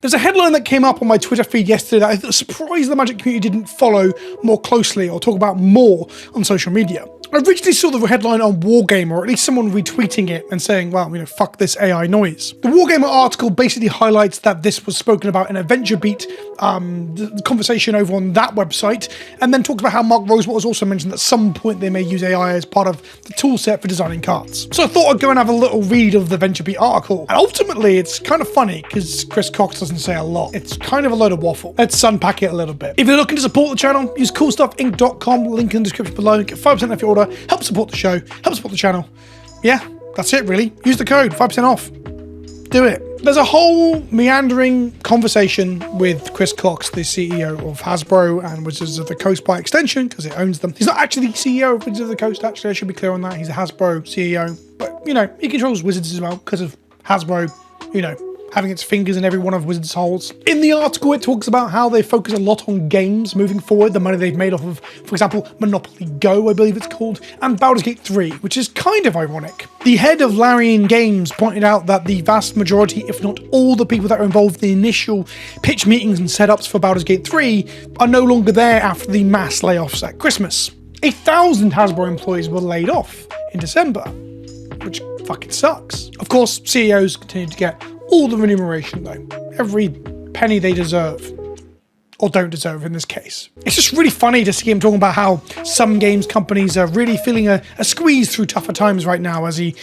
There's a headline that came up on my Twitter feed yesterday that I was surprised the Magic community didn't follow more closely or talk about more on social media. I originally saw the headline on Wargamer, or at least someone retweeting it and saying, well, fuck this AI noise. The Wargamer article basically highlights that this was spoken about in a VentureBeat the conversation over on that website, and then talks about how Mark Rosewater has also mentioned that at some point they may use AI as part of the tool set for designing cards. So I thought I'd go and have a little read of the VentureBeat article. And ultimately, it's kind of funny because Chris Cox doesn't say a lot. It's kind of a load of waffle. Let's unpack it a little bit. If you're looking to support the channel, use coolstuffinc.com, link in the description below, get 5% off your order, help support the show, help support the channel. Yeah, that's it really. Use the code, 5% off. Do it. There's a whole meandering conversation with Chris Cox, the CEO of Hasbro and Wizards of the Coast by extension, because it owns them. He's not actually the CEO of Wizards of the Coast, actually, I should be clear on that. He's a Hasbro CEO. But, he controls Wizards as well because of Hasbro, having its fingers in every one of Wizards' holes. In the article, it talks about how they focus a lot on games moving forward, the money they've made off of, for example, Monopoly Go, I believe it's called, and Baldur's Gate 3, which is kind of ironic. The head of Larian Games pointed out that the vast majority, if not all the people that were involved in the initial pitch meetings and setups for Baldur's Gate 3 are no longer there after the mass layoffs at Christmas. 1,000 Hasbro employees were laid off in December, which fucking sucks. Of course, CEOs continue to get all the remuneration though, every penny they deserve, or don't deserve in this case. It's just really funny to see him talking about how some games companies are really feeling a squeeze through tougher times right now as he,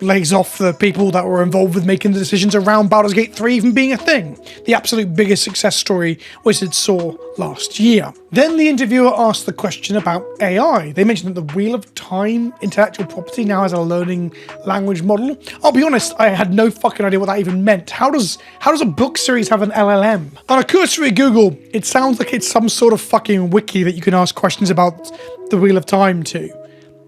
lays off the people that were involved with making the decisions around Baldur's Gate 3 even being a thing. The absolute biggest success story Wizards saw last year. Then the interviewer asked the question about AI. They mentioned that the Wheel of Time intellectual property now has a learning language model. I'll be honest, I had no fucking idea what that even meant. How does a book series have an LLM? On a cursory Google, it sounds like it's some sort of fucking wiki that you can ask questions about the Wheel of Time to.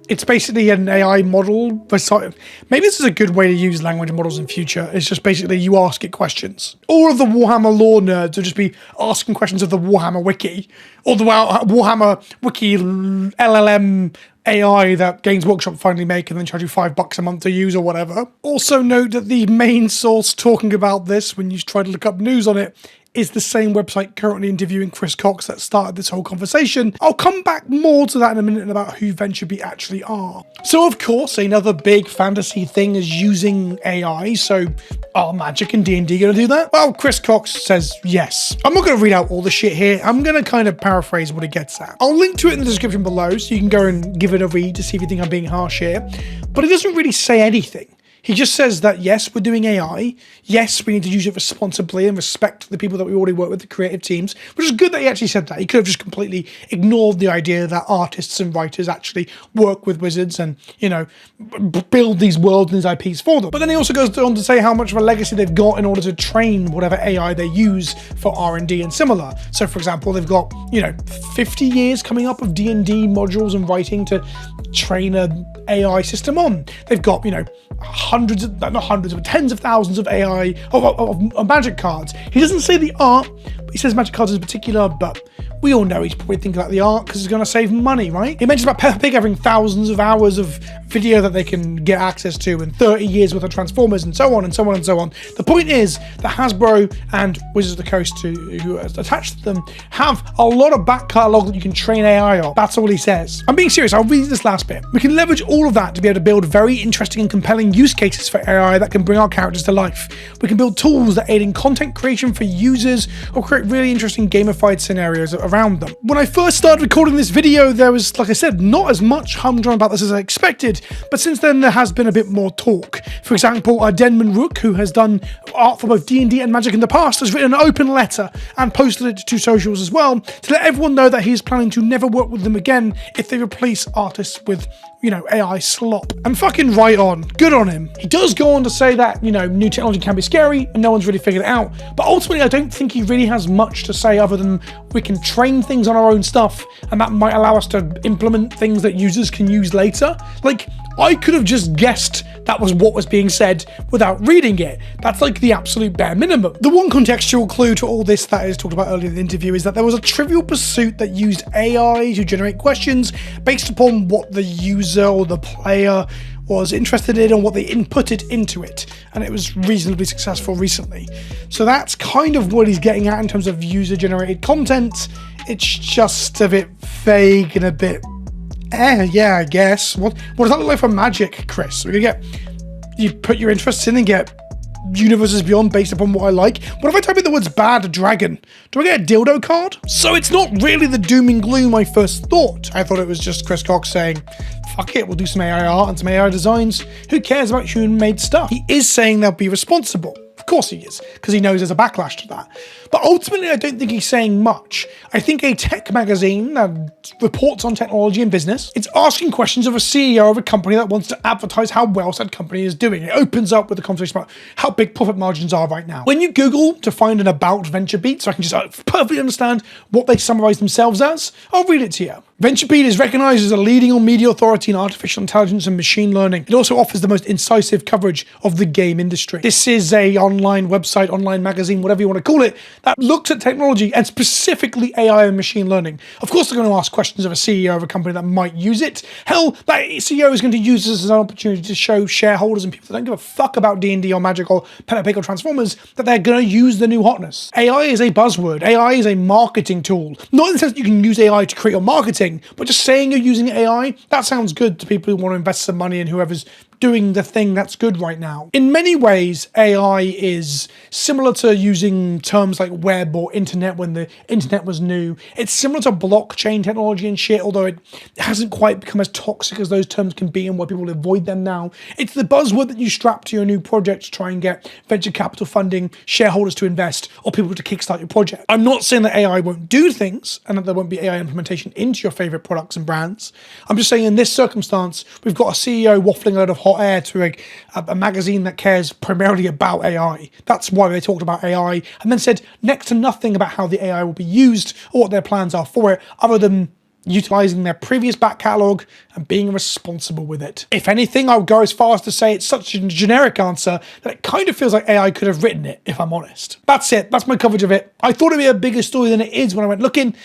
It's basically an AI model. Maybe this is a good way to use language models in future. It's just basically you ask it questions. All of the Warhammer lore nerds will just be asking questions of the Warhammer wiki, or the Warhammer wiki LLM AI that Games Workshop finally make and then charge you $5 a month to use or whatever. Also note that the main source talking about this, when you try to look up news on it, is the same website currently interviewing Chris Cox that started this whole conversation. I'll come back more to that in a minute about who VentureBeat actually are. So of course, another big fantasy thing is using AI, so are Magic and D&D going to do that? Well, Chris Cox says yes. I'm not going to read out all the shit here. I'm going to kind of paraphrase what he gets at. I'll link to it in the description below so you can go and give it a read to see if you think I'm being harsh here. But he doesn't really say anything. He just says that, yes, we're doing AI. Yes, we need to use it responsibly and respect the people that we already work with, the creative teams, which is good that he actually said that. He could have just completely ignored the idea that artists and writers actually work with Wizards and, build these worlds and these IPs for them. But then he also goes on to say how much of a legacy they've got in order to train whatever AI they use for R&D and similar. So, for example, they've got, 50 years coming up of D&D modules and writing to train an AI system on. They've got, tens of thousands of AI, of Magic cards. He doesn't say the art, but he says Magic cards in particular, but we all know he's probably thinking about the art because it's going to save money, right? He mentions about Peppa Pig having thousands of hours of video that they can get access to and 30 years worth of Transformers and so on and so on and so on. The point is that Hasbro and Wizards of the Coast, who are attached to them, have a lot of back catalogue that you can train AI on. That's all he says. I'm being serious. I'll read this last bit. We can leverage all of that to be able to build very interesting and compelling use cases for AI that can bring our characters to life. We can build tools that aid in content creation for users or create really interesting gamified scenarios around them. When I first started recording this video, there was, like I said, not as much humdrum about this as I expected, but since then there has been a bit more talk. For example, Denman Rook, who has done art for both D&D and Magic in the past, has written an open letter and posted it to socials as well to let everyone know that he is planning to never work with them again if they replace artists with, AI slop. And fucking right on. Good on him. He does go on to say that, new technology can be scary and no one's really figured it out. But ultimately, I don't think he really has much to say other than we can train things on our own stuff and that might allow us to implement things that users can use later. Like, I could have just guessed that was what was being said without reading it. That's like the absolute bare minimum. The one contextual clue to all this that is talked about earlier in the interview is that there was a Trivial Pursuit that used AI to generate questions based upon what the user or the player was interested in and what they inputted into it, and it was reasonably successful recently. So that's kind of what he's getting at in terms of user-generated content. It's just a bit vague and a bit, yeah, I guess. What does that look like for Magic, Chris? We're gonna you put your interests in and get Universes Beyond based upon what I like. What if I type in the words bad dragon? Do I get a dildo card? So it's not really the doom and gloom I first thought. I thought it was just Chris Cox saying, fuck it, we'll do some AI art and some AI designs. Who cares about human-made stuff? He is saying they'll be responsible. Of course he is, because he knows there's a backlash to that. But ultimately, I don't think he's saying much. I think a tech magazine that reports on technology and business, it's asking questions of a CEO of a company that wants to advertise how well said company is doing. It opens up with a conversation about how big profit margins are right now. When you Google to find an about VentureBeat, so I can just perfectly understand what they summarize themselves as, I'll read it to you. VentureBeat is recognized as a leading media authority in artificial intelligence and machine learning. It also offers the most incisive coverage of the game industry. This is a online website, online magazine, whatever you want to call it, that looks at technology and specifically AI and machine learning. Of course, they're going to ask questions of a CEO of a company that might use it. Hell, that CEO is going to use this as an opportunity to show shareholders and people that don't give a fuck about D&D or Magic or Peppa Pig or Transformers that they're going to use the new hotness. AI is a buzzword. AI is a marketing tool. Not in the sense that you can use AI to create your marketing, but just saying you're using AI, that sounds good to people who want to invest some money in whoever's doing the thing that's good right now. In many ways, AI is similar to using terms like web or internet when the internet was new. It's similar to blockchain technology and shit, although it hasn't quite become as toxic as those terms can be and why people avoid them now. It's the buzzword that you strap to your new project to try and get venture capital funding, shareholders to invest, or people to kickstart your project. I'm not saying that AI won't do things and that there won't be AI implementation into your favorite products and brands. I'm just saying in this circumstance, we've got a CEO waffling a load of hot air to a magazine that cares primarily about AI. That's why they talked about AI and then said next to nothing about how the AI will be used or what their plans are for it, other than utilizing their previous back catalogue and being responsible with it. If anything, I would go as far as to say it's such a generic answer that it kind of feels like AI could have written it, if I'm honest. That's it. That's my coverage of it. I thought it'd be a bigger story than it is when I went looking,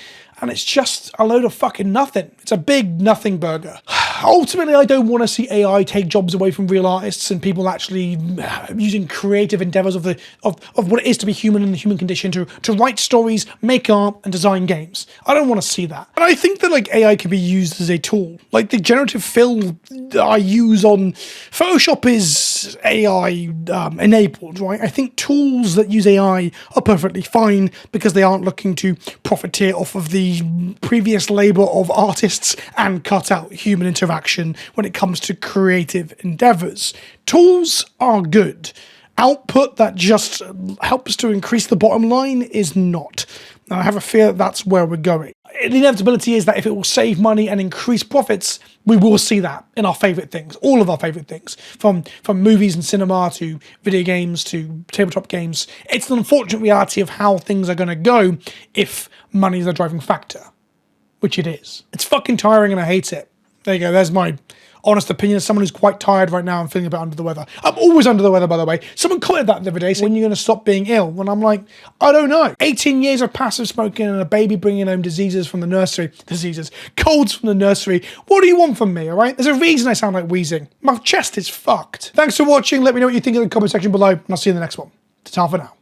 and it's just a load of fucking nothing. It's a big nothing burger. Ultimately, I don't want to see AI take jobs away from real artists and people actually using creative endeavors of what it is to be human and the human condition to write stories, make art, and design games. I don't want to see that. And I think that like AI can be used as a tool. Like the generative fill that I use on Photoshop is AI enabled, right? I think tools that use AI are perfectly fine because they aren't looking to profiteer off of the previous labor of artists and cut out human interaction when it comes to creative endeavors. Tools are good. Output that just helps to increase the bottom line is not. And I have a fear that that's where we're going. The inevitability is that if it will save money and increase profits, we will see that in our favorite things, all of our favorite things, from movies and cinema to video games to tabletop games. It's an unfortunate reality of how things are going to go if money is the driving factor, which it is. It's fucking tiring and I hate it. There you go. There's my honest opinion as someone who's quite tired right now and feeling a bit under the weather. I'm always under the weather, by the way. Someone commented that the other day, saying, when are you going to stop being ill? When I'm like, I don't know. 18 years of passive smoking and a baby bringing home diseases from the nursery. Colds from the nursery. What do you want from me, all right? There's a reason I sound like wheezing. My chest is fucked. Thanks for watching. Let me know what you think in the comment section below, and I'll see you in the next one. Ta-ta for now.